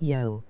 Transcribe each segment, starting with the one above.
Yo.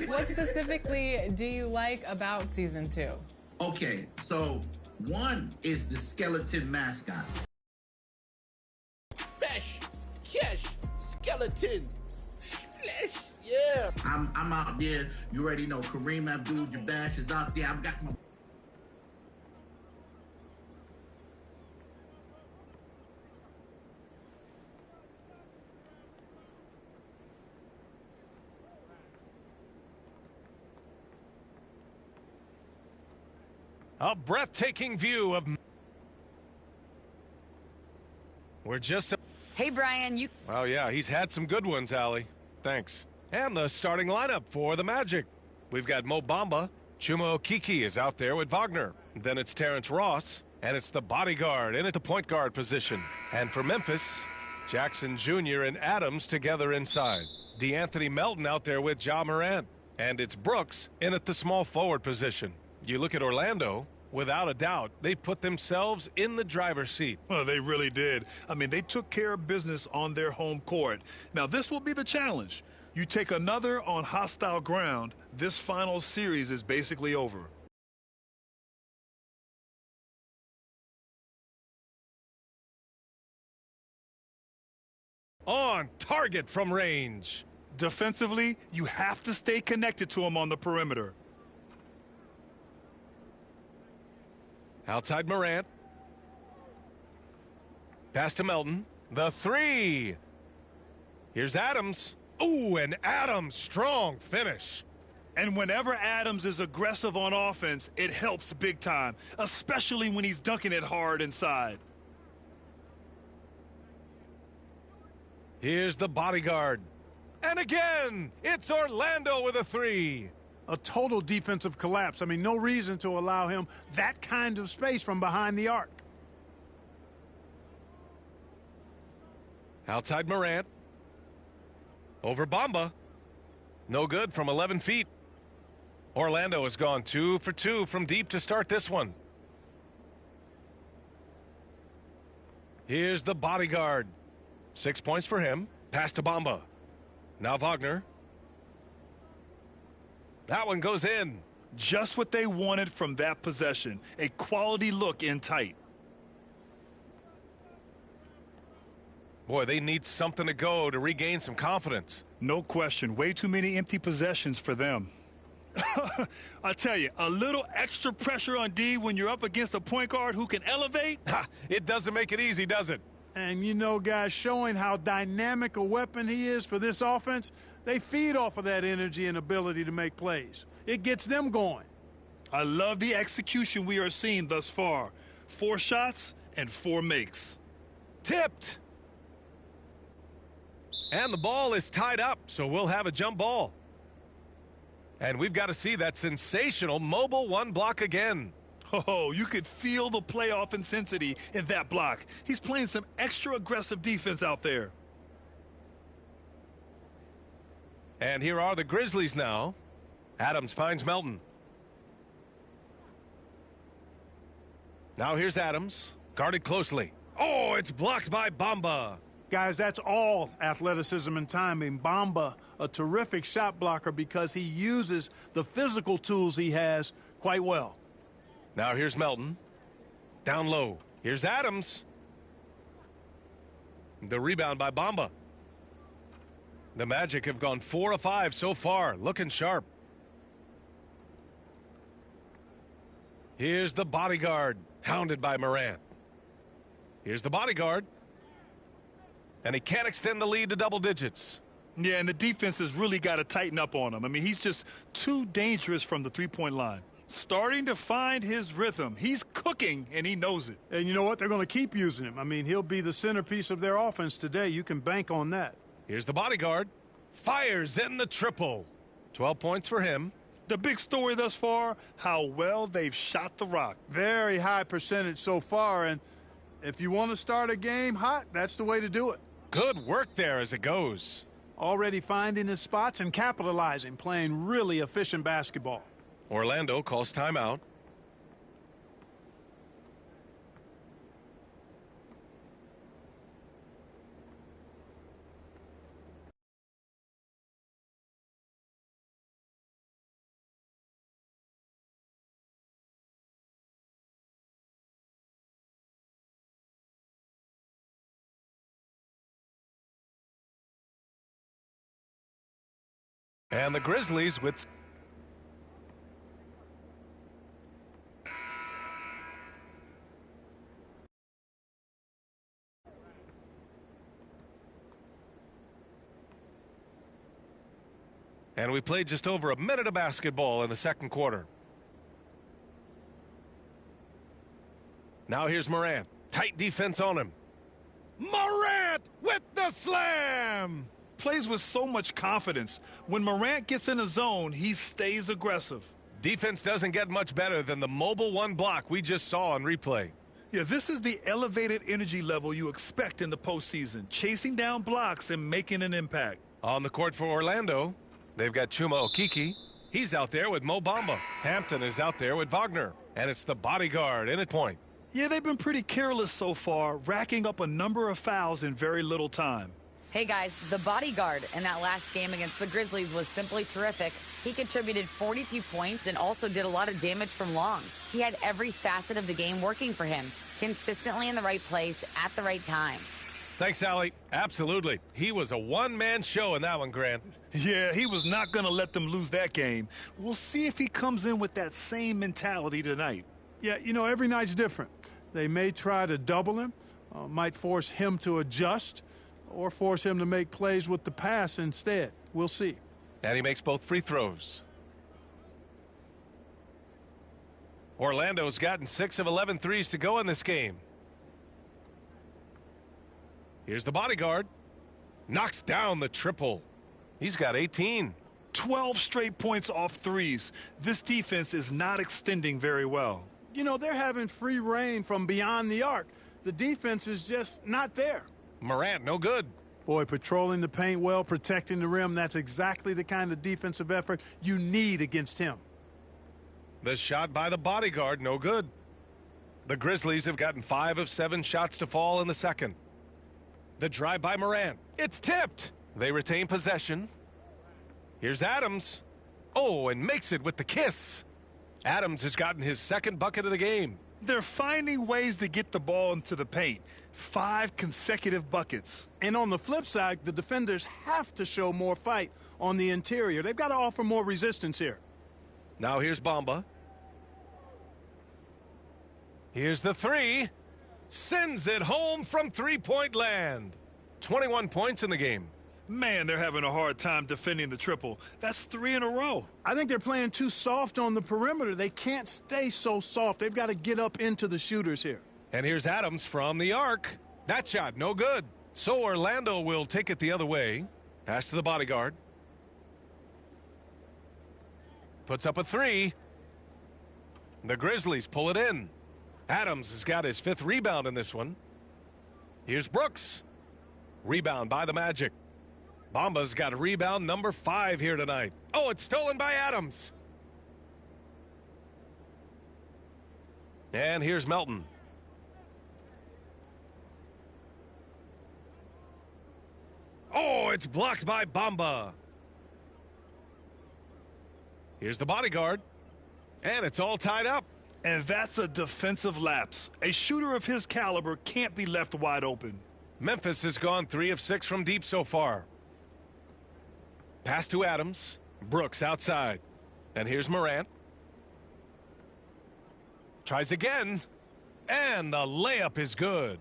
What specifically do you like about season 2? Okay, so one is the skeleton mascot. Bash, cash, skeleton, splash, yeah. I'm out there. You already know Kareem Abdul-Jabbar is out there. I've got my A breathtaking view of... We're just... Hey, Brian, you... Well, yeah, he's had some good ones, Allie. Thanks. And the starting lineup for the Magic. We've got Mo Bamba. Chuma Okeke is out there with Wagner. Then it's Terrence Ross. And it's the bodyguard in at the point guard position. And for Memphis, Jackson Jr. and Adams together inside. DeAnthony Melton out there with Ja Morant. And it's Brooks in at the small forward position. You look at Orlando, without a doubt, they put themselves in the driver's seat. Well, they really did. I mean, they took care of business on their home court. Now, this will be the challenge. You take another on hostile ground, this final series is basically over. On target from range. Defensively, you have to stay connected to him on the perimeter. Outside Morant. Pass to Melton. The three. Here's Adams. Ooh, and Adams, strong finish. And whenever Adams is aggressive on offense, it helps big time, especially when he's dunking it hard inside. Here's the bodyguard. And again, it's Orlando with a three. A total defensive collapse. I mean, no reason to allow him that kind of space from behind the arc. Outside Morant. Over Bamba. No good from 11 feet. Orlando has gone 2 for 2 from deep to start this one. Here's the bodyguard. 6 points for him. Pass to Bamba. Now Wagner. That one goes in. Just what they wanted from that possession. A quality look in tight. Boy, they need something to go to regain some confidence. No question. Way too many empty possessions for them. I tell you, a little extra pressure on D when you're up against a point guard who can elevate. It doesn't make it easy, does it? And, you know, guys, showing how dynamic a weapon he is for this offense, they feed off of that energy and ability to make plays. It gets them going. I love the execution we are seeing thus far. 4 shots and 4 makes. Tipped. And the ball is tied up, so we'll have a jump ball. And we've got to see that sensational mobile one block again. Oh, you could feel the playoff intensity in that block. He's playing some extra aggressive defense out there. And here are the Grizzlies now. Adams finds Melton. Now here's Adams, guarded closely. Oh, it's blocked by Bamba. Guys, that's all athleticism and timing. Bamba, a terrific shot blocker because he uses the physical tools he has quite well. Now here's Melton. Down low. Here's Adams. The rebound by Bamba. The Magic have gone 4 of 5 so far, looking sharp. Here's the bodyguard, hounded by Morant. Here's the bodyguard. And he can't extend the lead to double digits. Yeah, and the defense has really got to tighten up on him. I mean, he's just too dangerous from the three-point line. Starting to find his rhythm. He's cooking, and he knows it. And you know what? They're going to keep using him. I mean, he'll be the centerpiece of their offense today. You can bank on that. Here's the bodyguard. Fires in the triple. 12 points for him. The big story thus far, how well they've shot the rock. Very high percentage so far, and if you want to start a game hot, that's the way to do it. Good work there as it goes. Already finding his spots and capitalizing, playing really efficient basketball. Orlando calls timeout. And the Grizzlies with... And we played just over a minute of basketball in the second quarter. Now here's Morant. Tight defense on him. Morant with the slam! Plays with so much confidence. When Morant gets in a zone, he stays aggressive. Defense doesn't get much better than the mobile one block we just saw on replay. Yeah, this is the elevated energy level you expect in the postseason. Chasing down blocks and making an impact. On the court for Orlando, they've got Chuma Okeke. He's out there with Mo Bamba. Hampton is out there with Wagner. And it's the bodyguard in at point. Yeah, they've been pretty careless so far, racking up a number of fouls in very little time. Hey guys, the bodyguard in that last game against the Grizzlies was simply terrific. He contributed 42 points and also did a lot of damage from long. He had every facet of the game working for him, consistently in the right place at the right time. Thanks, Allie. Absolutely. He was a one-man show in that one, Grant. Yeah, he was not going to let them lose that game. We'll see if he comes in with that same mentality tonight. Yeah, you know, every night's different. They may try to double him, might force him to adjust, or force him to make plays with the pass instead. We'll see. And he makes both free throws. Orlando's gotten 6 of 11 threes to go in this game. Here's the bodyguard. Knocks down the triple. He's got 18. 12 straight points off threes. This defense is not extending very well. You know, they're having free reign from beyond the arc. The defense is just not there. Morant, no good. Boy, patrolling the paint well, protecting the rim, that's exactly the kind of defensive effort you need against him. The shot by the bodyguard, no good. The Grizzlies have gotten 5 of 7 shots to fall in the second. The drive by Morant. It's tipped. They retain possession. Here's Adams. Oh, and makes it with the kiss. Adams has gotten his second bucket of the game. They're finding ways to get the ball into the paint. 5 consecutive buckets. And on the flip side, the defenders have to show more fight on the interior. They've got to offer more resistance here. Now here's Bamba. Here's the three. Sends it home from three-point land. 21 points in the game. Man, they're having a hard time defending the triple. That's 3 in a row. I think they're playing too soft on the perimeter. They can't stay so soft. They've got to get up into the shooters here. And here's Adams from the arc. That shot, no good. So Orlando will take it the other way. Pass to the bodyguard. Puts up a three. The Grizzlies pull it in. Adams has got his 5th rebound in this one. Here's Brooks. Rebound by the Magic. Bamba's got a rebound number 5 here tonight. Oh, it's stolen by Adams. And here's Melton. Oh, it's blocked by Bamba. Here's the bodyguard. And it's all tied up. And that's a defensive lapse. A shooter of his caliber can't be left wide open. Memphis has gone 3 of 6 from deep so far. Pass to Adams. Brooks outside. And here's Morant. Tries again. And the layup is good.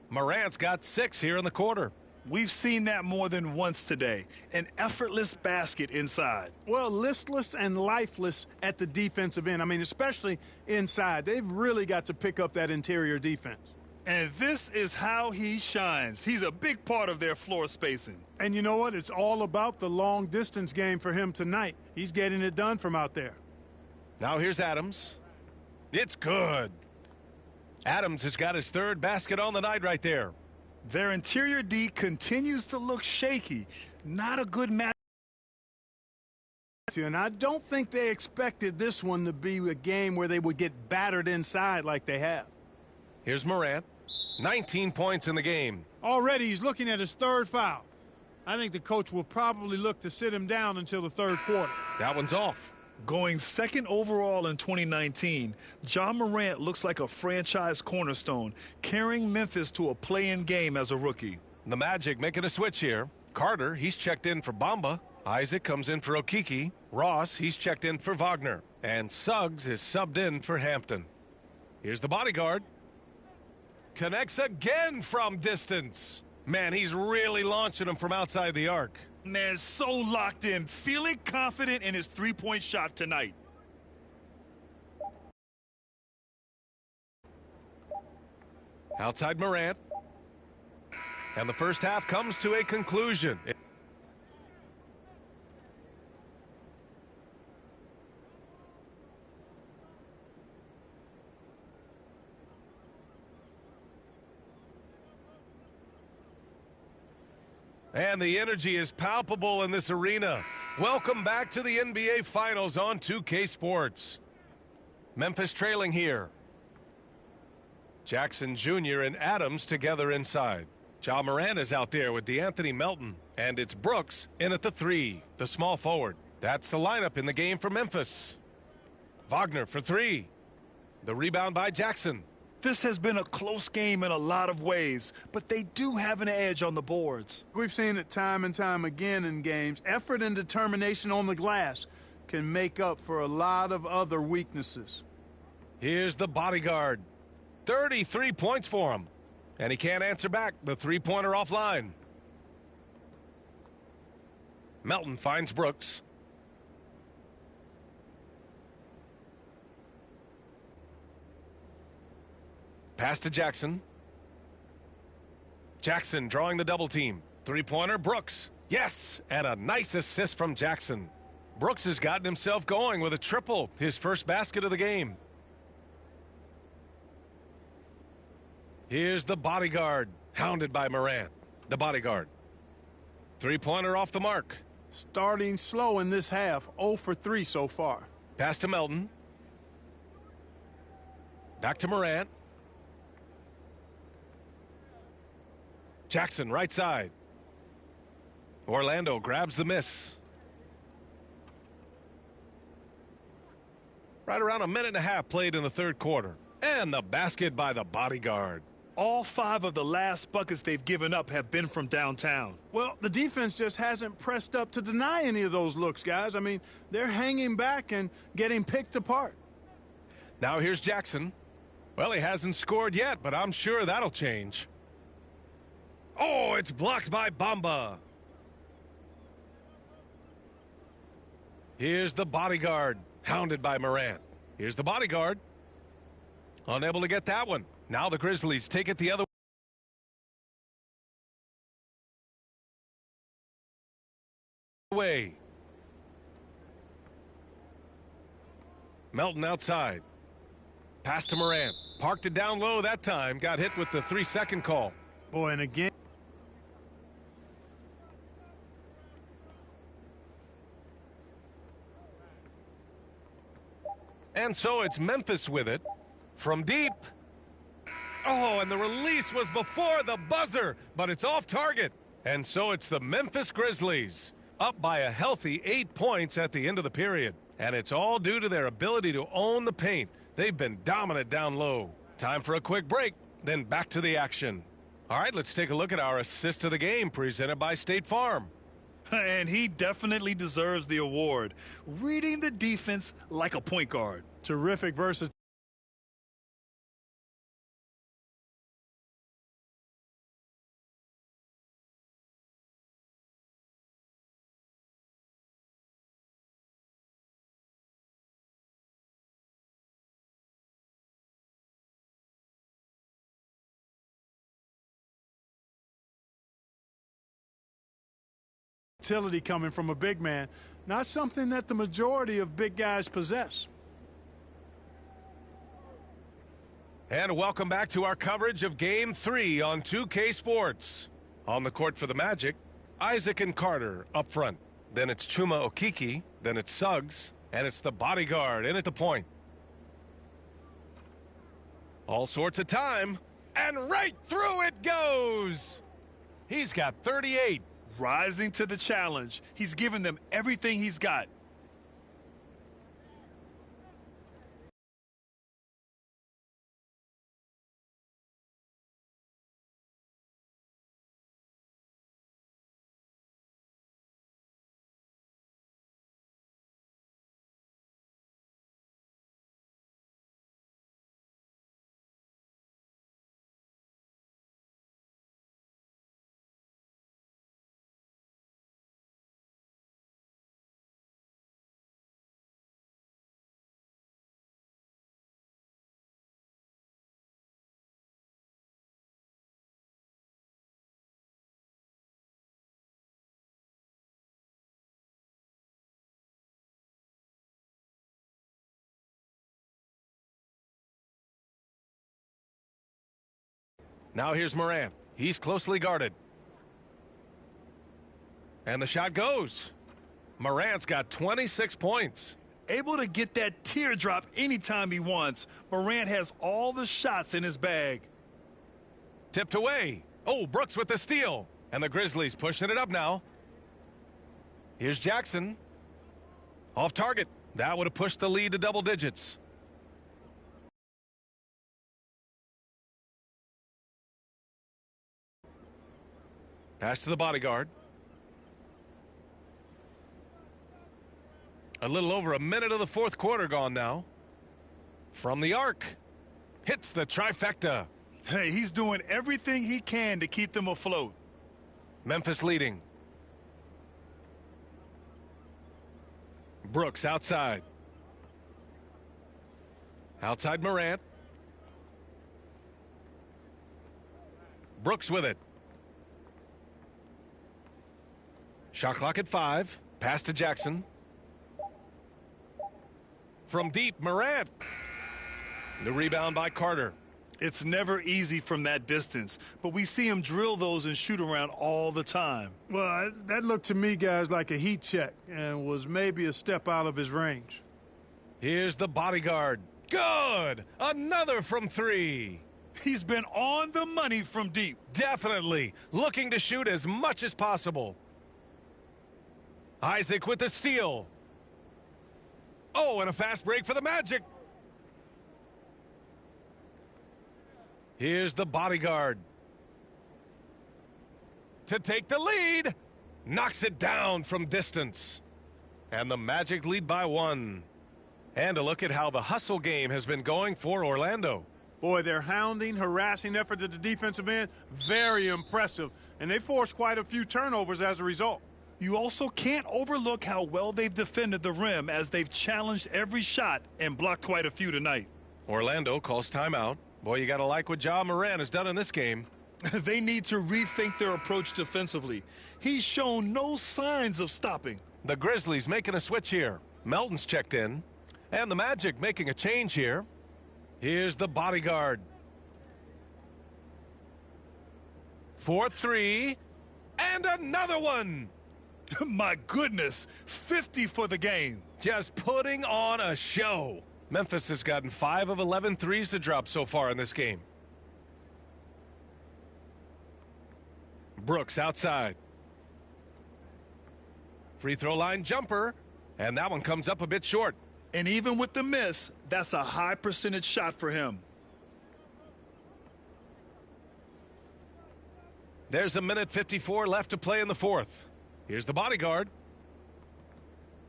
Morant's got 6 here in the quarter. We've seen that more than once today. An effortless basket inside. Well, listless and lifeless at the defensive end. I mean, especially inside. They've really got to pick up that interior defense. And this is how he shines. He's a big part of their floor spacing. And you know what? It's all about the long distance game for him tonight. He's getting it done from out there. Now here's Adams. It's good. Adams has got his 3rd basket on the night right there. Their interior D continues to look shaky. Not a good match. And I don't think they expected this one to be a game where they would get battered inside like they have. Here's Morant. 19 points in the game. Already he's looking at his 3rd foul. I think the coach will probably look to sit him down until the 3rd quarter. That one's off. Going 2nd overall in 2019, Ja Morant looks like a franchise cornerstone, carrying Memphis to a play-in game as a rookie. The Magic making a switch here. Carter, he's checked in for Bamba. Isaac comes in for Okiki. Ross, he's checked in for Wagner. And Suggs is subbed in for Hampton. Here's the bodyguard. Connects again from distance. Man, he's really launching him from outside the arc. Man, so locked in, feeling confident in his three-point shot tonight. Outside Morant. And the first half comes to a conclusion. And the energy is palpable in this arena. Welcome back to the NBA Finals on 2K Sports. Memphis trailing here. Jackson Jr. and Adams together inside. Ja Morant is out there with DeAnthony Melton. And it's Brooks in at the 3, the small forward. That's the lineup in the game for Memphis. Wagner for 3. The rebound by Jackson. This has been a close game in a lot of ways, but they do have an edge on the boards. We've seen it time and time again in games. Effort and determination on the glass can make up for a lot of other weaknesses. Here's the bodyguard. 33 points for him. And he can't answer back. The three-pointer offline. Melton finds Brooks. Pass to Jackson. Jackson drawing the double team. Three-pointer, Brooks. Yes, and a nice assist from Jackson. Brooks has gotten himself going with a triple, his first basket of the game. Here's the bodyguard, hounded by Morant. The bodyguard. Three-pointer off the mark. Starting slow in this half, 0 for 3 so far. Pass to Melton. Back to Morant. Jackson, right side. Orlando grabs the miss. Right around a minute and a half played in the third quarter. And the basket by the bodyguard. All 5 of the last buckets they've given up have been from downtown. Well, the defense just hasn't pressed up to deny any of those looks, guys. I mean, they're hanging back and getting picked apart. Now here's Jackson. Well, he hasn't scored yet, but I'm sure that'll change. Oh, it's blocked by Bamba. Here's the bodyguard, hounded by Morant. Here's the bodyguard. Unable to get that one. Now the Grizzlies take it the other way. Melton outside. Pass to Morant. Parked it down low that time. Got hit with the 3-second call. Boy, and again. And so it's Memphis with it. From deep. Oh, and the release was before the buzzer, but it's off target. And so it's the Memphis Grizzlies, up by a healthy 8 points at the end of the period. And it's all due to their ability to own the paint. They've been dominant down low. Time for a quick break, then back to the action. All right, let's take a look at our assist of the game presented by State Farm. And he definitely deserves the award. Reading the defense like a point guard. Terrific versus utility coming from a big man, not something that the majority of big guys possess. And welcome back to our coverage of Game 3 on 2K Sports. On the court for the Magic, Isaac and Carter up front. Then it's Chuma Okiki, then it's Suggs, and it's the bodyguard in at the point. All sorts of time, and right through it goes! He's got 38. Rising to the challenge. He's given them everything he's got. Now here's Morant. He's closely guarded. And the shot goes. Morant's got 26 points. Able to get that teardrop anytime he wants. Morant has all the shots in his bag. Tipped away. Oh, Brooks with the steal. And the Grizzlies pushing it up now. Here's Jackson. Off target. That would have pushed the lead to double digits. Pass to the bodyguard. A little over a minute of the fourth quarter gone now. From the arc. Hits the trifecta. Hey, he's doing everything he can to keep them afloat. Memphis leading. Brooks outside. Outside Morant. Brooks with it. Shot clock at 5. Pass to Jackson. From deep, Morant. The rebound by Carter. It's never easy from that distance, but we see him drill those and shoot around all the time. Well, that looked to me, guys, like a heat check and was maybe a step out of his range. Here's the bodyguard. Good! Another from 3. He's been on the money from deep. Definitely. Looking to shoot as much as possible. Isaac with the steal. Oh, and a fast break for the Magic. Here's the bodyguard. To take the lead. Knocks it down from distance. And the Magic lead by 1. And a look at how the hustle game has been going for Orlando. Boy, their hounding, harassing effort at the defensive end, very impressive. And they forced quite a few turnovers as a result. You also can't overlook how well they've defended the rim as they've challenged every shot and blocked quite a few tonight. Orlando calls timeout. Boy, you got to like what Ja Morant has done in this game. They need to rethink their approach defensively. He's shown no signs of stopping. The Grizzlies making a switch here. Melton's checked in. And the Magic making a change here. Here's the bodyguard. 4-3. And another one. My goodness, 50 for the game. Just putting on a show. Memphis has gotten 5 of 11 threes to drop so far in this game. Brooks outside. Free throw line jumper. And that one comes up a bit short. And even with the miss, that's a high percentage shot for him. There's a minute 54 left to play in the fourth. Here's the bodyguard.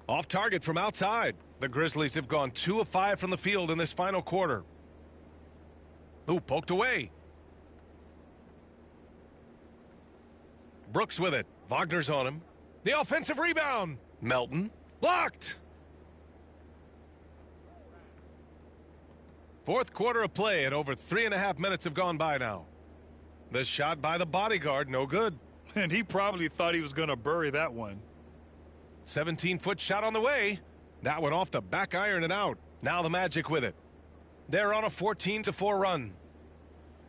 Off target from outside. The Grizzlies have gone 2 of 5 from the field in this final quarter. Ooh, poked away. Brooks with it. Wagner's on him. The offensive rebound. Melton. Blocked. Fourth quarter of play and over 3.5 minutes have gone by now. The shot by the bodyguard, no good. And he probably thought he was going to bury that one. 17-foot shot on the way. That one off the back iron and out. Now the Magic with it. They're on a 14-4 run.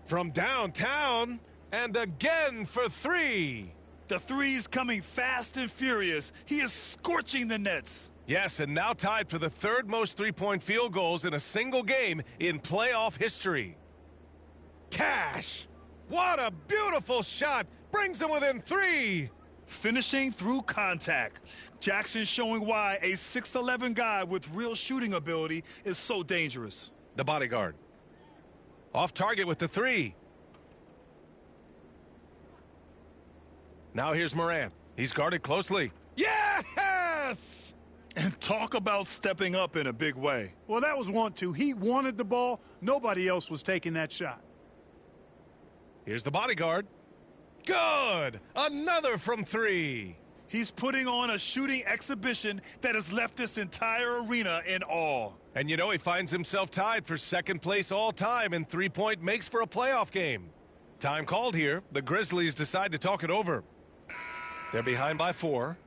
From downtown, and again for 3. The three's coming fast and furious. He is scorching the nets. Yes, and now tied for the 3rd most three-point field goals in a single game in playoff history. Cash! What a beautiful shot! Brings them within 3. Finishing through contact. Jackson showing why a 6'11 guy with real shooting ability is so dangerous. The bodyguard. Off target with the 3. Now here's Morant. He's guarded closely. Yes! And talk about stepping up in a big way. Well, that was 1-2. He wanted the ball. Nobody else was taking that shot. Here's the bodyguard. Good! Another from 3. He's putting on a shooting exhibition that has left this entire arena in awe. And you know, he finds himself tied for 2nd place all time in three-point makes for a playoff game. Time called here. The Grizzlies decide to talk it over. They're behind by 4.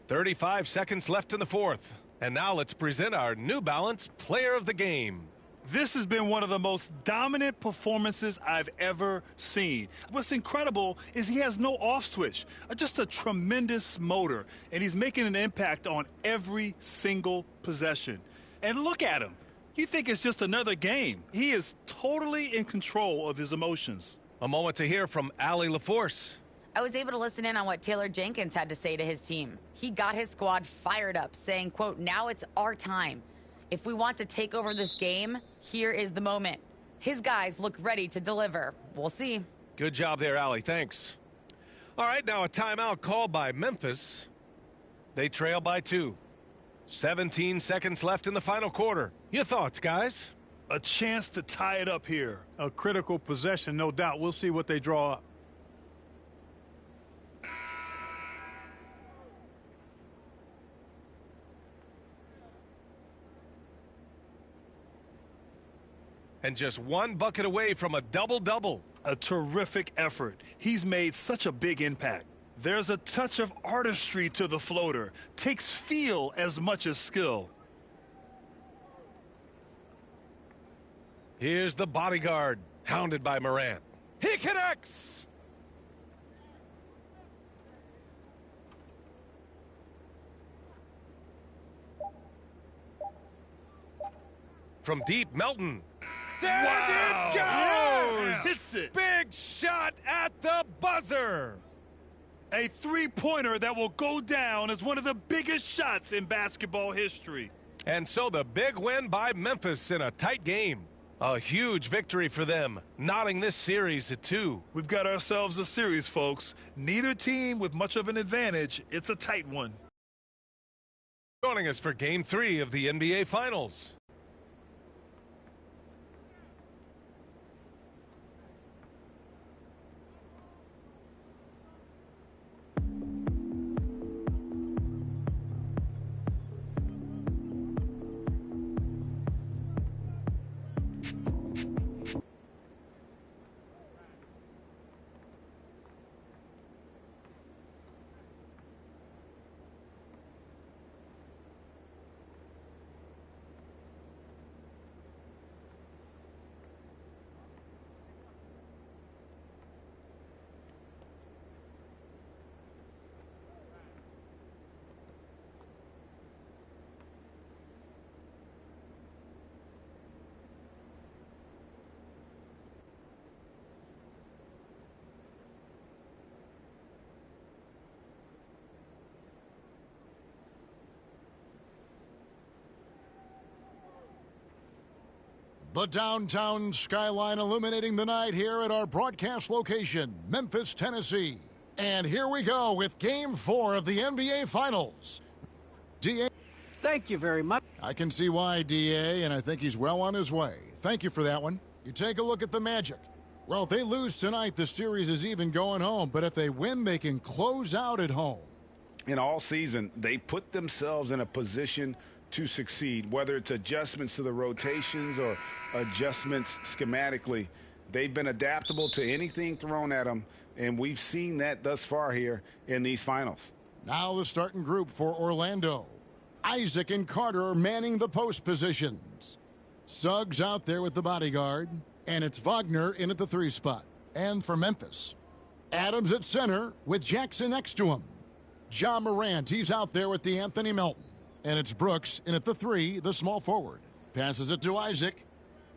35 seconds left in the fourth. And now let's present our New Balance Player of the Game. This has been one of the most dominant performances I've ever seen. What's incredible is he has no off switch, just a tremendous motor, and he's making an impact on every single possession. And look at him. You think it's just another game. He is totally in control of his emotions. A moment to hear from Allie LaForce. I was able to listen in on what Taylor Jenkins had to say to his team. He got his squad fired up, saying, quote, "Now it's our time. If we want to take over this game, here is the moment." His guys look ready to deliver. We'll see. Good job there, Allie. Thanks. All right, now a timeout called by Memphis. They trail by 2. 17 seconds left in the final quarter. Your thoughts, guys? A chance to tie it up here. A critical possession, no doubt. We'll see what they draw up. And just one bucket away from a double-double. A terrific effort. He's made such a big impact. There's a touch of artistry to the floater. Takes feel as much as skill. Here's the bodyguard, hounded by Morant. He connects! From deep, Melton. There it goes! Yeah, hits it. Big shot at the buzzer. A three-pointer that will go down as one of the biggest shots in basketball history. And so the big win by Memphis in a tight game. A huge victory for them, knotting this series at 2. We've got ourselves a series, folks. Neither team with much of an advantage. It's a tight one. Joining us for Game 3 of the NBA Finals. The downtown skyline illuminating the night here at our broadcast location, Memphis, Tennessee. And here we go with Game 4 of the NBA Finals. D.A. Thank you very much. I can see why, D.A., and I think he's well on his way. Thank you for that one. You take a look at the Magic. Well, if they lose tonight, the series is even going home. But if they win, they can close out at home. In all season, they put themselves in a position to succeed, whether it's adjustments to the rotations or adjustments schematically. They've been adaptable to anything thrown at them, and we've seen that thus far here in these finals. Now the starting group for Orlando. Isaac and Carter are manning the post positions. Suggs out there with the bodyguard, and it's Wagner in at the 3 spot. And for Memphis, Adams at center with Jackson next to him. Ja Morant, he's out there with DeAnthony Melton. And it's Brooks in at the 3, the small forward. Passes it to Isaac.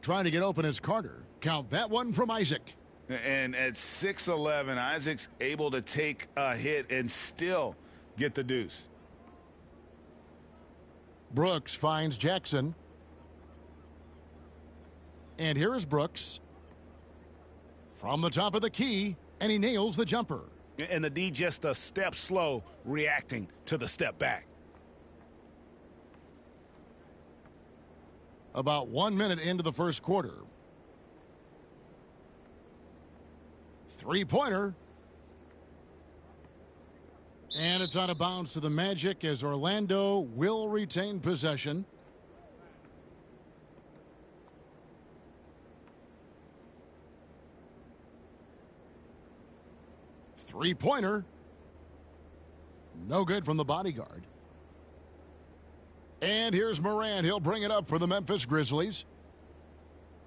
Trying to get open as Carter. Count that one from Isaac. And at 6'11", Isaac's able to take a hit and still get the deuce. Brooks finds Jackson. And here is Brooks. From the top of the key, and he nails the jumper. And the D just a step slow, reacting to the step back. About 1 minute into the first quarter. Three-pointer. And it's out of bounds to the Magic as Orlando will retain possession. Three-pointer. No good from the bodyguard. And here's Morant. He'll bring it up for the Memphis Grizzlies.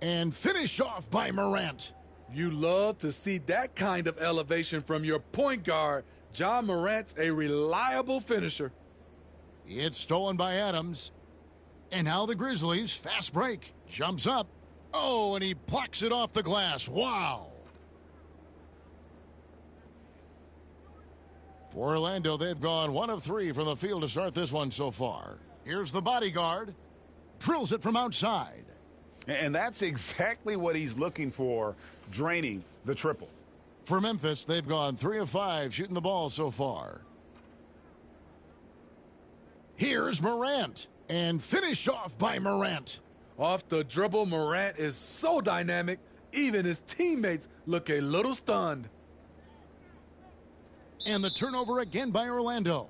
and finished off by Morant. You love to see that kind of elevation from your point guard. Ja Morant's a reliable finisher. It's stolen by Adams. And now the Grizzlies, fast break, jumps up. Oh, and he plucks it off the glass. Wow. For Orlando, they've gone 1 of 3 from the field to start this one so far. Here's the bodyguard. Drills it from outside. And that's exactly what he's looking for, draining the triple. For Memphis, they've gone 3 of 5 shooting the ball so far. Here's Morant, and finished off by Morant. Off the dribble, Morant is so dynamic, even his teammates look a little stunned. And the turnover again by Orlando.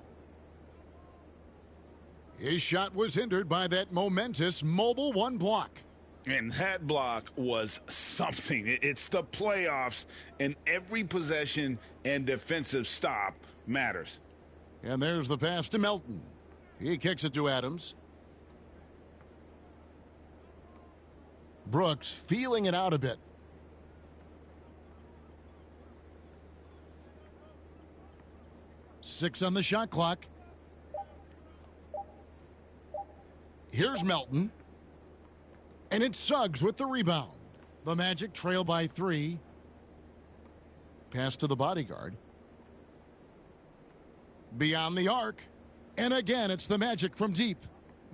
His shot was hindered by that momentous mobile 1 block. And that block was something. It's the playoffs, and every possession and defensive stop matters. And there's the pass to Melton. He kicks it to Adams. Brooks feeling it out a bit. Six on the shot clock. Here's Melton. And it's Suggs with the rebound. The Magic trail by 3. Pass to the bodyguard. Beyond the arc. And again, it's the Magic from deep.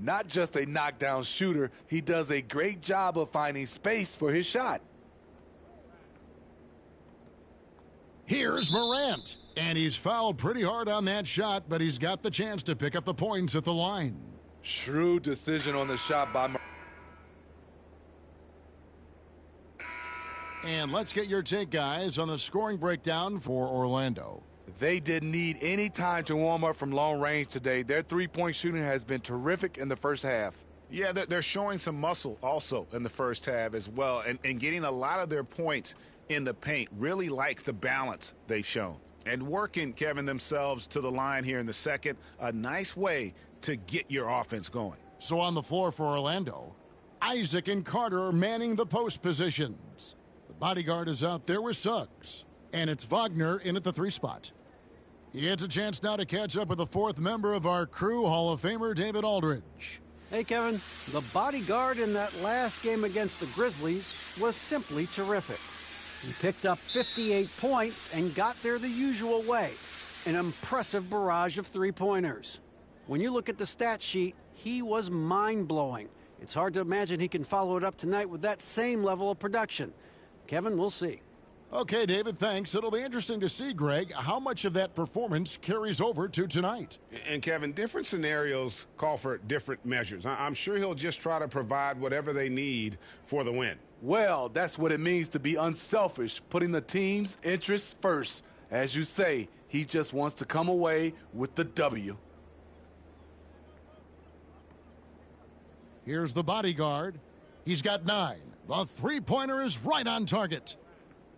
Not just a knockdown shooter, he does a great job of finding space for his shot. Here's Morant. And he's fouled pretty hard on that shot, but he's got the chance to pick up the points at the line. Shrewd decision on the shot by Morant. And let's get your take, guys, on the scoring breakdown for Orlando. They didn't need any time to warm up from long range today. Their three-point shooting has been terrific in the first half. Yeah, they're showing some muscle also in the first half as well, and getting a lot of their points in the paint. Really like the balance they've shown. And working, Kevin, themselves to the line here in the second. A nice way to get your offense going. So on the floor for Orlando, Isaac and Carter are manning the post positions. The bodyguard is out there with Suggs. And it's Wagner in at the 3 spot. He gets a chance now to catch up with the 4th member of our crew, Hall of Famer David Aldridge. Hey, Kevin, the bodyguard in that last game against the Grizzlies was simply terrific. He picked up 58 points and got there the usual way, an impressive barrage of three-pointers. When you look at the stat sheet, he was mind-blowing. It's hard to imagine he can follow it up tonight with that same level of production. Kevin, we'll see. Okay, David, thanks. It'll be interesting to see, Greg, how much of that performance carries over to tonight. And, Kevin, different scenarios call for different measures. I'm sure he'll just try to provide whatever they need for the win. Well, that's what it means to be unselfish, putting the team's interests first. As you say, he just wants to come away with the W. Here's the bodyguard. He's got 9. The three-pointer is right on target.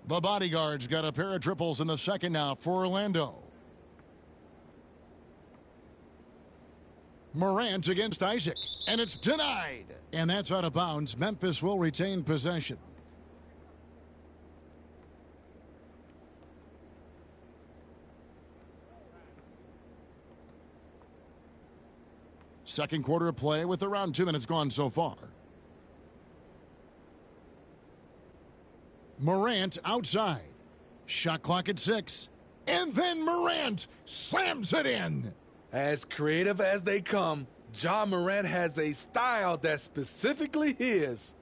The bodyguard's got a pair of triples in the second now for Orlando. Morant against Isaac, and it's denied. And that's out of bounds. Memphis will retain possession. Second quarter of play with around 2 minutes gone so far. Morant outside. Shot clock at 6. And then Morant slams it in. As creative as they come, Ja Morant has a style that's specifically his.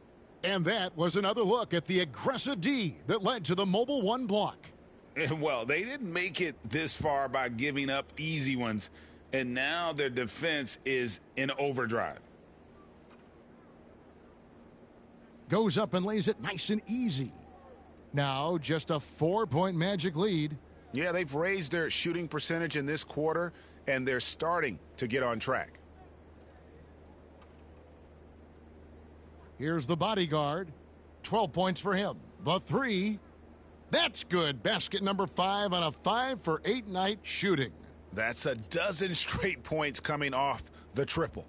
And that was another look at the aggressive D that led to the mobile 1 block. Well, they didn't make it this far by giving up easy ones, and now their defense is in overdrive. Goes up and lays it nice and easy. Now just a 4-point Magic lead. Yeah, they've raised their shooting percentage in this quarter, and they're starting to get on track. Here's the bodyguard. 12 points for him. The 3. That's good. Basket number 5 on a 5-for-8 night shooting. That's a dozen straight points coming off the triple.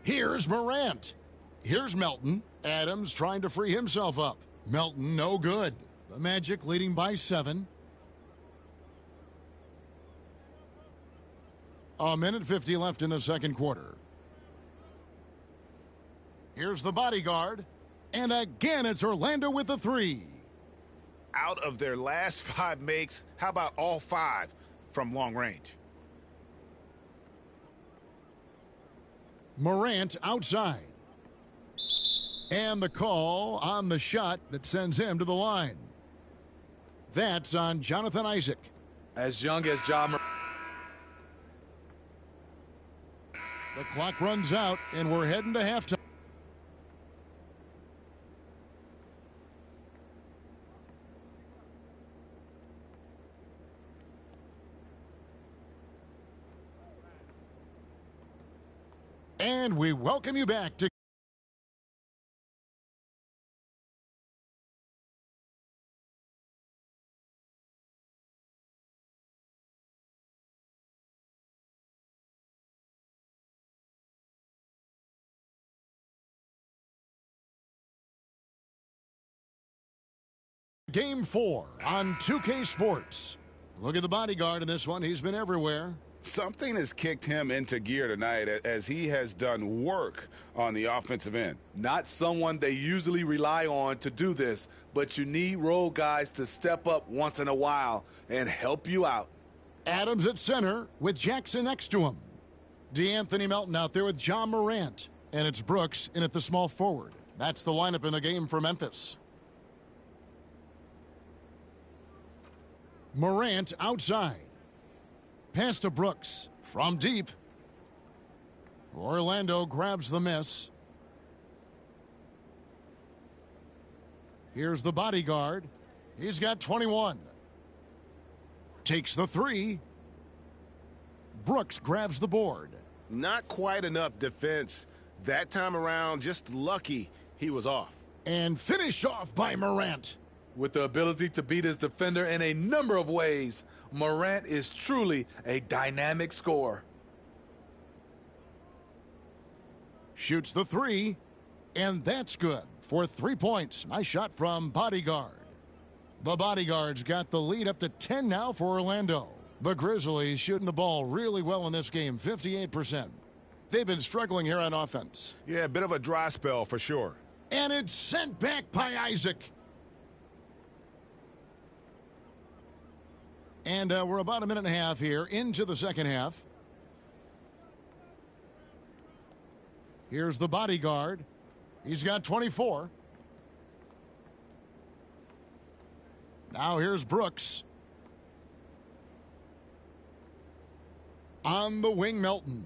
Here's Morant. Here's Melton. Adams trying to free himself up. Melton, no good. The Magic leading by 7. A minute 50 left in the second quarter. Here's the bodyguard. And again, it's Orlando with the 3. Out of their last 5 makes, how about all 5 from long range? Morant outside. And the call on the shot that sends him to the line. That's on Jonathan Isaac. As young as Ja Morant. The clock runs out, and we're heading to halftime. And we welcome you back to Game 4 on 2K Sports. Look at the bodyguard in this one. He's been everywhere. Something has kicked him into gear tonight as he has done work on the offensive end. Not someone they usually rely on to do this, but you need role guys to step up once in a while and help you out. Adams at center with Jackson next to him. DeAnthony Melton out there with Ja Morant. And it's Brooks in at the small forward. That's the lineup in the game for Memphis. Morant outside. Pass to Brooks from deep. Orlando grabs the miss. Here's the bodyguard. He's got 21. Takes the 3. Brooks grabs the board. Not quite enough defense that time around. Just lucky he was off. And finished off by Morant. With the ability to beat his defender in a number of ways, Morant is truly a dynamic scorer. Shoots the 3, and that's good for 3 points. Nice shot from Bodyguard. The Bodyguard's got the lead up to 10 now for Orlando. The Grizzlies shooting the ball really well in this game, 58%. They've been struggling here on offense. Yeah, a bit of a dry spell for sure. And it's sent back by Isaac. And we're about a minute and a half here into the second half. Here's the bodyguard. He's got 24. Now here's Brooks. On the wing, Melton.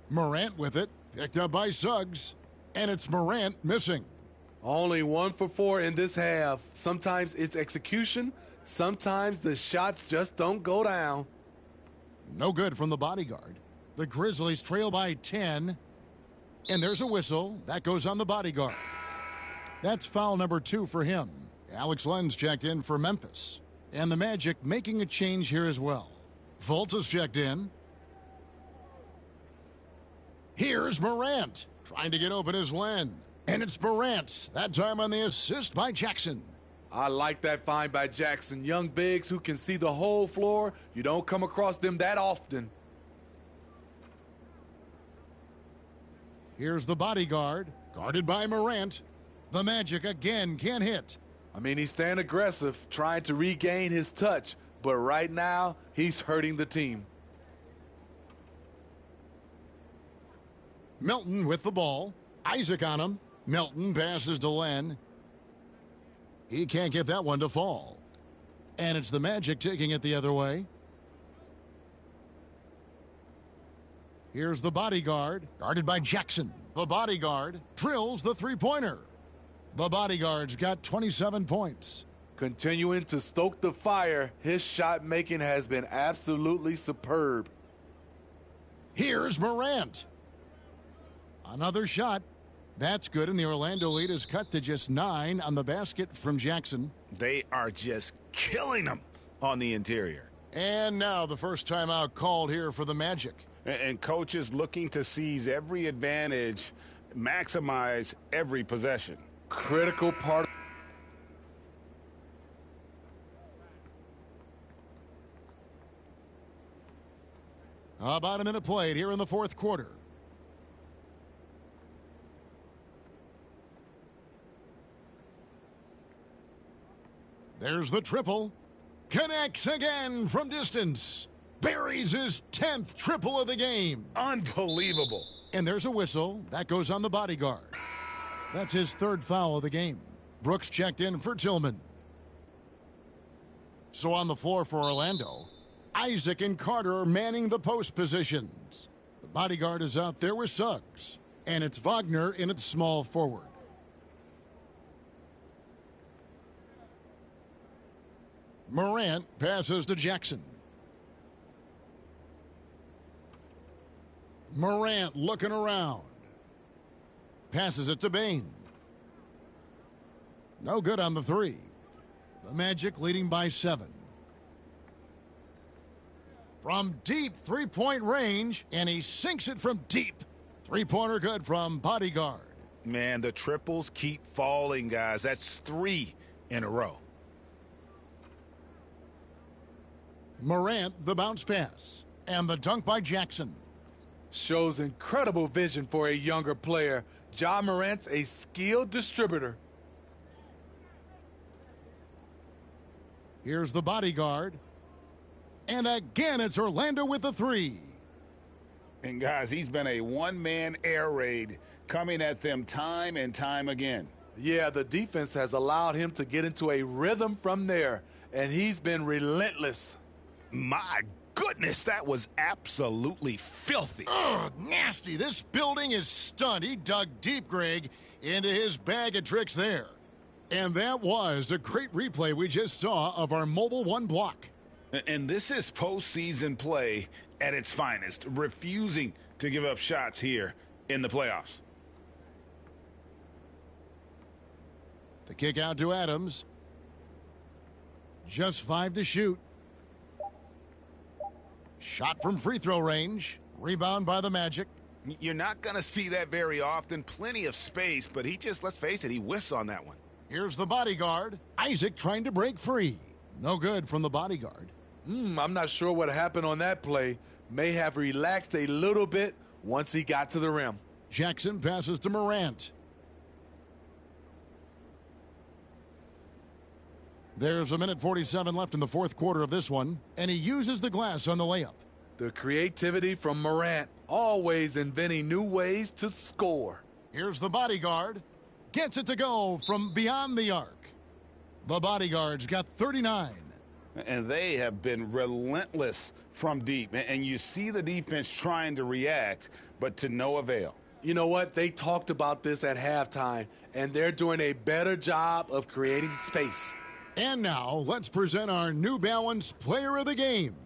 Morant with it. Picked up by Suggs. And it's Morant missing. Only 1 for 4 in this half. Sometimes it's execution. Sometimes the shots just don't go down. No good from the bodyguard. The Grizzlies trail by 10. And there's a whistle. That goes on the bodyguard. That's foul number 2 for him. Alex Len's checked in for Memphis. And the Magic making a change here as well. Fultz checked in. Here's Morant. Trying to get open is Len. And it's Morant. That time on the assist by Jackson. I like that find by Jackson. Young bigs who can see the whole floor. You don't come across them that often. Here's the bodyguard, guarded by Morant. The Magic again can't hit. I mean, he's staying aggressive, trying to regain his touch. But right now, he's hurting the team. Melton with the ball. Isaac on him. Melton passes to Len. He can't get that one to fall. And it's the Magic taking it the other way. Here's the bodyguard, guarded by Jackson. The bodyguard drills the three-pointer. The bodyguard's got 27 points. Continuing to stoke the fire, his shot making has been absolutely superb. Here's Morant. Another shot. That's good, and the Orlando lead is cut to just 9 on the basket from Jackson. They are just killing them on the interior. And now the first timeout called here for the Magic. And coaches looking to seize every advantage, maximize every possession. Critical part. About a minute played here in the fourth quarter. There's the triple. Connects again from distance. Buries his 10th triple of the game. Unbelievable. And there's a whistle. That goes on the bodyguard. That's his third foul of the game. Brooks checked in for Tillman. So on the floor for Orlando, Isaac and Carter are manning the post positions. The bodyguard is out there with Suggs. And it's Wagner in its small forward. Morant passes to Jackson. Morant looking around. Passes it to Bane. No good on the three. The Magic leading by 7. From deep three-point range, and he sinks it from deep. Three-pointer good from bodyguard. Man, the triples keep falling, guys. That's 3 in a row. Morant, the bounce pass. And the dunk by Jackson. Shows incredible vision for a younger player. Ja Morant's a skilled distributor. Here's the bodyguard. And again, it's Orlando with the three. And guys, he's been a one-man air raid coming at them time and time again. Yeah, the defense has allowed him to get into a rhythm from there, and he's been relentless. My goodness, that was absolutely filthy. Ugh, nasty. This building is stunned. He dug deep, Greg, into his bag of tricks there. And that was a great replay we just saw of our Mobile One block. And this is postseason play at its finest, refusing to give up shots here in the playoffs. The kick out to Adams. Just 5 to shoot. Shot from free throw range. Rebound by the Magic. You're not going to see that very often. Plenty of space, but he just, let's face it, he whiffs on that one. Here's the bodyguard. Isaac trying to break free. No good from the bodyguard. I'm not sure what happened on that play. May have relaxed a little bit once he got to the rim. Jackson passes to Morant. There's a minute 47 left in the fourth quarter of this one, and he uses the glass on the layup. The creativity from Morant, always inventing new ways to score. Here's the bodyguard. Gets it to go from beyond the arc. The bodyguard's got 39. And they have been relentless from deep. And you see the defense trying to react, but to no avail. You know what? They talked about this at halftime, and they're doing a better job of creating space. And now, let's present our New Balance player of the game,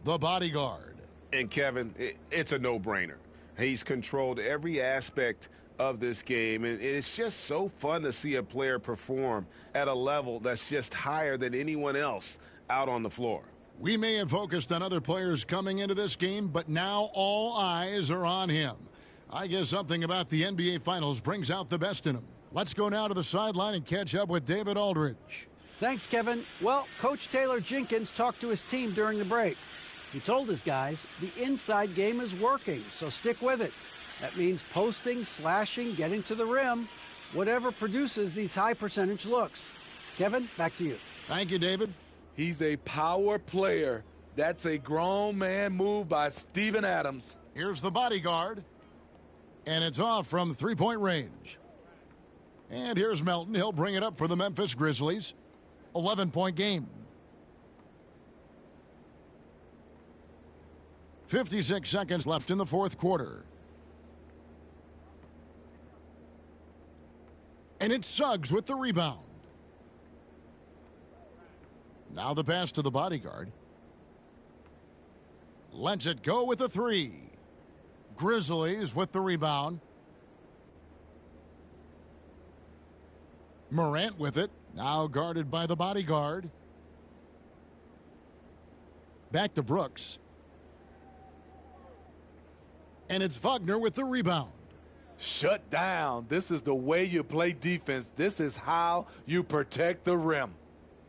the bodyguard. And Kevin, it's a no-brainer. He's controlled every aspect of this game, and it's just so fun to see a player perform at a level that's just higher than anyone else out on the floor. We may have focused on other players coming into this game, but now all eyes are on him. I guess something about the NBA Finals brings out the best in him. Let's go now to the sideline and catch up with David Aldridge. Thanks, Kevin. Well, Coach Taylor Jenkins talked to his team during the break. He told his guys the inside game is working, so stick with it. That means posting, slashing, getting to the rim, whatever produces these high percentage looks. Kevin, back to you. Thank you, David. He's a power player. That's a grown man move by Steven Adams. Here's the bodyguard. And it's off from three-point range. And here's Melton. He'll bring it up for the Memphis Grizzlies. 11-point game. 56 seconds left in the fourth quarter. And it's Suggs with the rebound. Now the pass to the bodyguard. Lets it go with a three. Grizzlies with the rebound. Morant with it. Now guarded by the bodyguard. Back to Brooks. and it's Wagner with the rebound. Shut down. This is the way you play defense. This is how you protect the rim.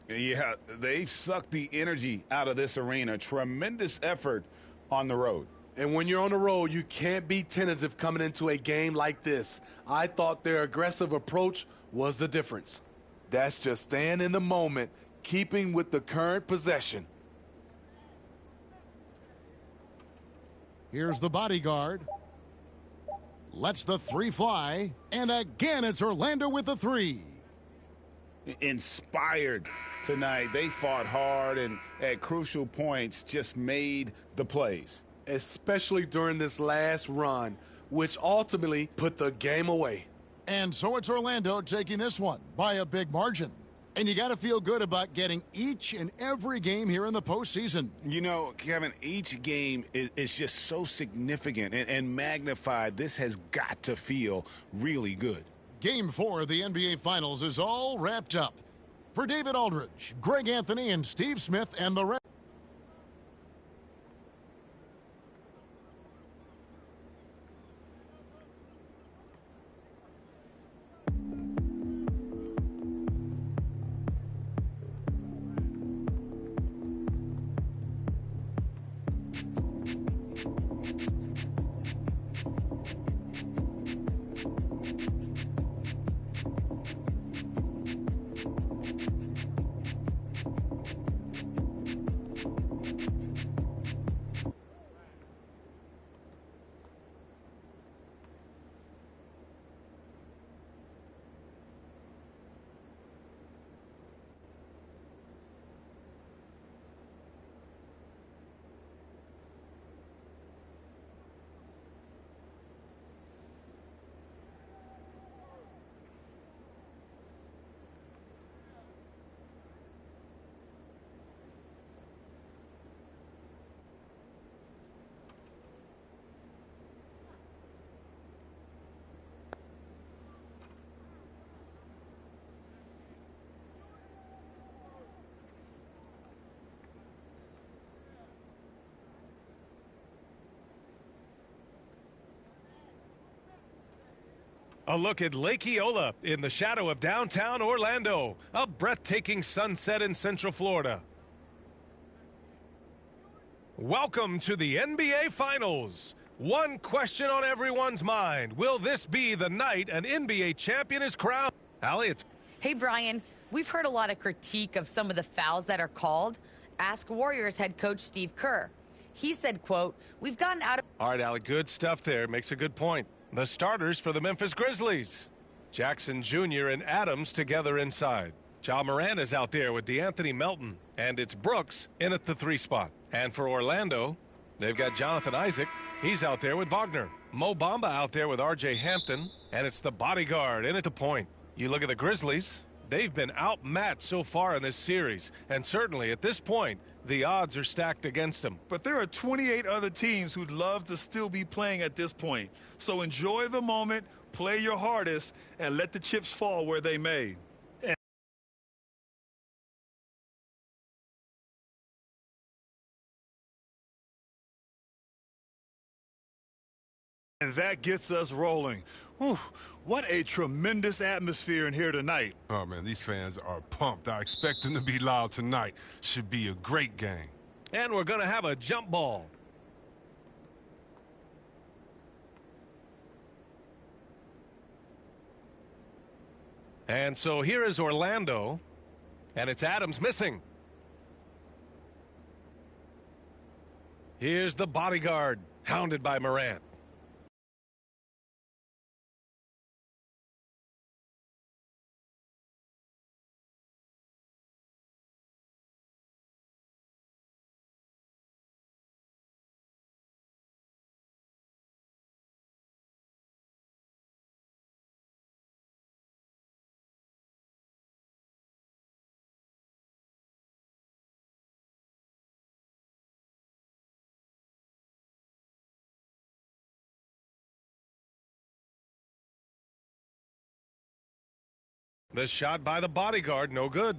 Yeah, they've sucked the energy out of this arena. Tremendous effort on the road. And when you're on the road, you can't be tentative coming into a game like this. I thought their aggressive approach was the difference. That's just staying in the moment, keeping with the current possession. Here's the bodyguard. Lets the three fly. And again, it's Orlando with the three. Inspired tonight. They fought hard and at crucial points just made the plays. Especially during this last run, which ultimately put the game away. And so it's Orlando taking this one by a big margin. And you got to feel good about getting each and every game here in the postseason. You know, Kevin, each game is just so significant and magnified. This has got to feel really good. Game 4 of the NBA Finals is all wrapped up. For David Aldridge, Greg Anthony, and Steve Smith, and the rest. A look at Lake Eola in the shadow of downtown Orlando. A breathtaking sunset in Central Florida. Welcome to the NBA Finals. One question on everyone's mind. Will this be the night an NBA champion is crowned? Allie, it's... Hey, Brian, we've heard a lot of critique of some of the fouls that are called. Ask Warriors head coach Steve Kerr. He said, quote, "We've gotten out of..." All right, Allie, good stuff there. Makes a good point. The starters for the Memphis Grizzlies. Jackson Jr. and Adams together inside. Ja Morant is out there with DeAnthony Melton. And it's Brooks in at the 3 spot. And for Orlando, they've got Jonathan Isaac. He's out there with Wagner. Mo Bamba out there with R.J. Hampton. And it's the bodyguard in at the point. You look at the Grizzlies. They've been outmatched so far in this series. And certainly at this point, the odds are stacked against them. But there are 28 other teams who'd love to still be playing at this point. So enjoy the moment, play your hardest, and let the chips fall where they may. And that gets us rolling. Whew, what a tremendous atmosphere in here tonight. Oh, man, these fans are pumped. I expect them to be loud tonight. Should be a great game. And we're going to have a jump ball. And so here is Orlando, and it's Adams missing. Here's the bodyguard, hounded by Morant. The shot by the bodyguard, no good.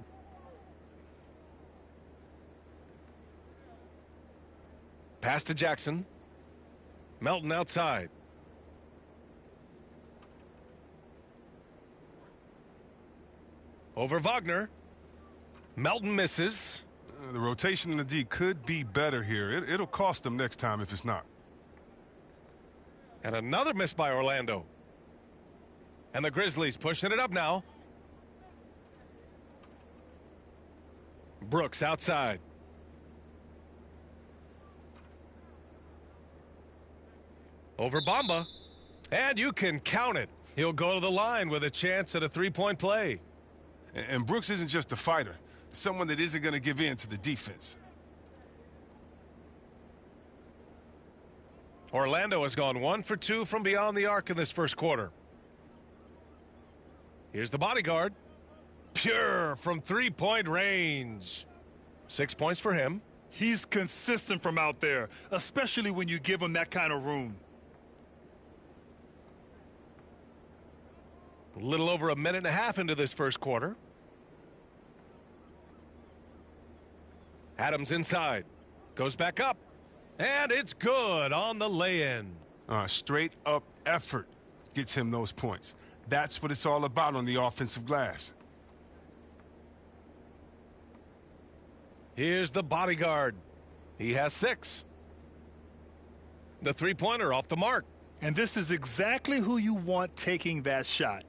Pass to Jackson. Melton outside. Over Wagner. Melton misses. The rotation in the D could be better here. It'll cost them next time if it's not. And another miss by Orlando. And the Grizzlies pushing it up now. Brooks outside. Over Bamba. And you can count it. He'll go to the line with a chance at a three-point play. And Brooks isn't just a fighter. Someone that isn't going to give in to the defense. Orlando has gone 1 for 2 from beyond the arc in this first quarter. Here's the bodyguard. Pure from three-point range. 6 points for him. He's consistent from out there, especially when you give him that kind of room. A little over a minute and a half into this first quarter. Adams inside. Goes back up. And it's good on the lay-in. Straight up effort gets him those points. That's what it's all about on the offensive glass. Here's the bodyguard. He has 6. The three-pointer off the mark. And this is exactly who you want taking that shot.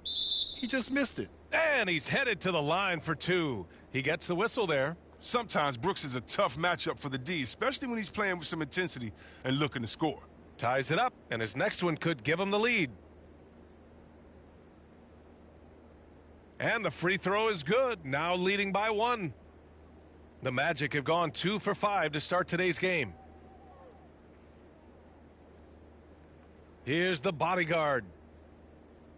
He just missed it. And he's headed to the line for 2. He gets the whistle there. Sometimes Brooks is a tough matchup for the D, especially when he's playing with some intensity and looking to score. Ties it up, and his next one could give him the lead. And the free throw is good, now leading by 1. The Magic have gone 2 for 5 to start today's game. Here's the bodyguard.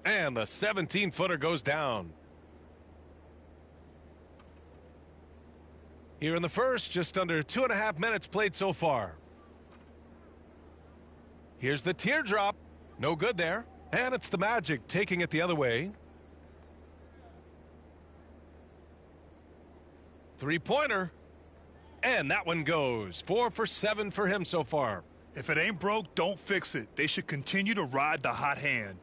And the 17-footer goes down. Here in the first, just under 2.5 minutes played so far. Here's the teardrop. No good there. And it's the Magic taking it the other way. Three-pointer. And that one goes. 4 for 7 for him so far. If it ain't broke, don't fix it. They should continue to ride the hot hand.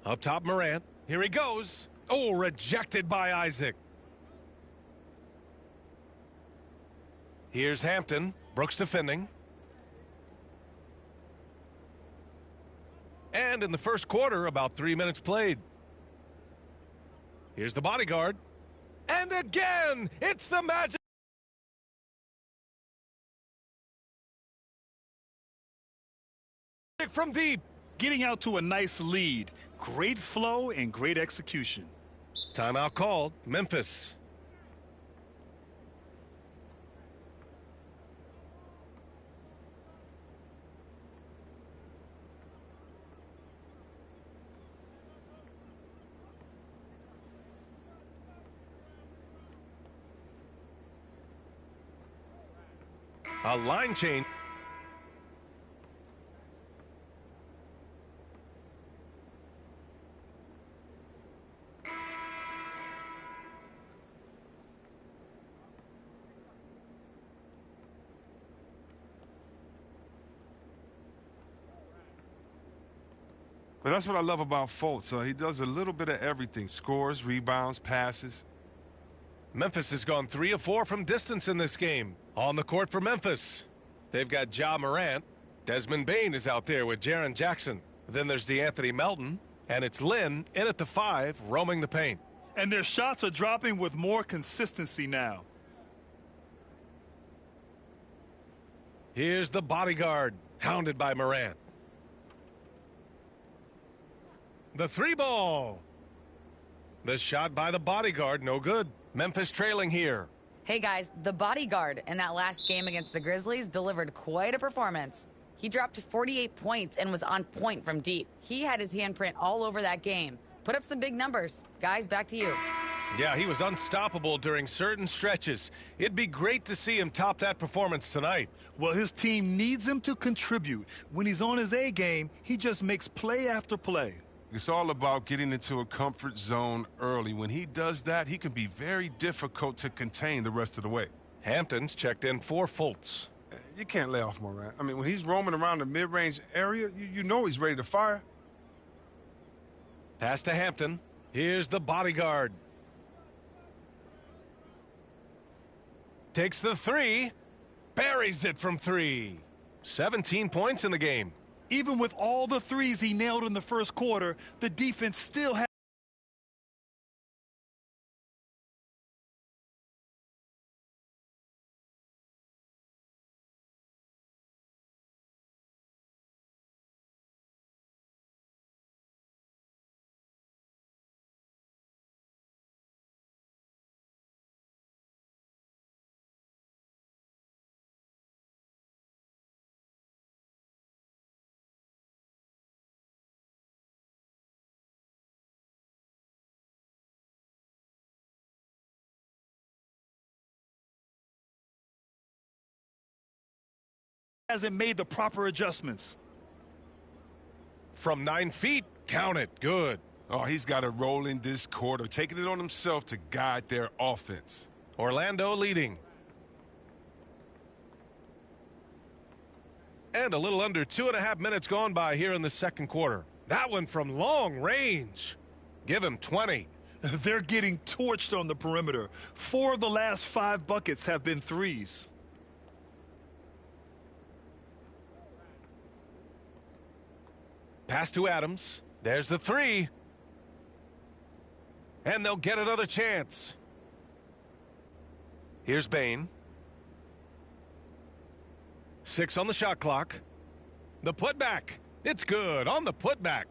Up top, Morant. Here he goes. Oh, rejected by Isaac. Here's Hampton. Brooks defending. And in the first quarter, about 3 minutes played. Here's the bodyguard. And again, it's the Magic. From deep. Getting out to a nice lead. Great flow and great execution. Timeout called. Memphis. A line change. But that's what I love about Fultz. He does a little bit of everything. Scores, rebounds, passes. Memphis has gone 3 of 4 from distance in this game. On the court for Memphis. They've got Ja Morant. Desmond Bane is out there with Jaren Jackson. Then there's DeAnthony Melton. And it's Lynn in at the 5, roaming the paint. And their shots are dropping with more consistency now. Here's the bodyguard, hounded by Morant. The 3-ball. The shot by the bodyguard, no good. Memphis trailing here. Hey guys, the bodyguard in that last game against the Grizzlies delivered quite a performance. He dropped 48 points and was on point from deep. He had his handprint all over that game. Put up some big numbers. Guys, back to you. Yeah, he was unstoppable during certain stretches. It'd be great to see him top that performance tonight. Well, his team needs him to contribute. When he's on his A game, he just makes play after play. It's all about getting into a comfort zone early. When he does that, he can be very difficult to contain the rest of the way. Hampton's checked in for Fultz. You can't lay off Morant. I mean, when he's roaming around the mid-range area, you know he's ready to fire. Pass to Hampton. Here's the bodyguard. Takes the three. Buries it from three. 17 points in the game. Even with all the threes he nailed in the first quarter, the defense still had hasn't made the proper adjustments. From 9 feet, count it. Good. Oh, he's got a role in this quarter, taking it on himself to guide their offense. Orlando leading. And a little under 2.5 minutes gone by here in the second quarter. That one from long range. Give him 20. They're getting torched on the perimeter. 4 of the last 5 buckets have been threes. Pass to Adams. There's the three. And they'll get another chance. Here's Bane. 6 on the shot clock. The putback. It's good on the putback.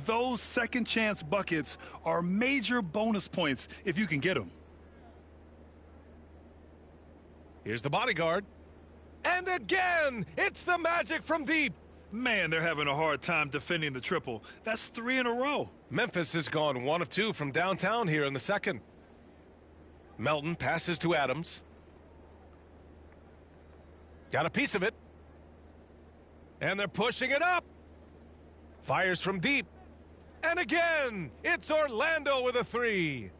Those second chance buckets are major bonus points if you can get them. Here's the bodyguard. And again, it's the Magic from deep. Man, they're having a hard time defending the triple. That's 3 in a row. Memphis has gone 1 of 2 from downtown here in the second. Melton passes to Adams. Got a piece of it. And they're pushing it up. Fires from deep. And again, it's Orlando with a 3.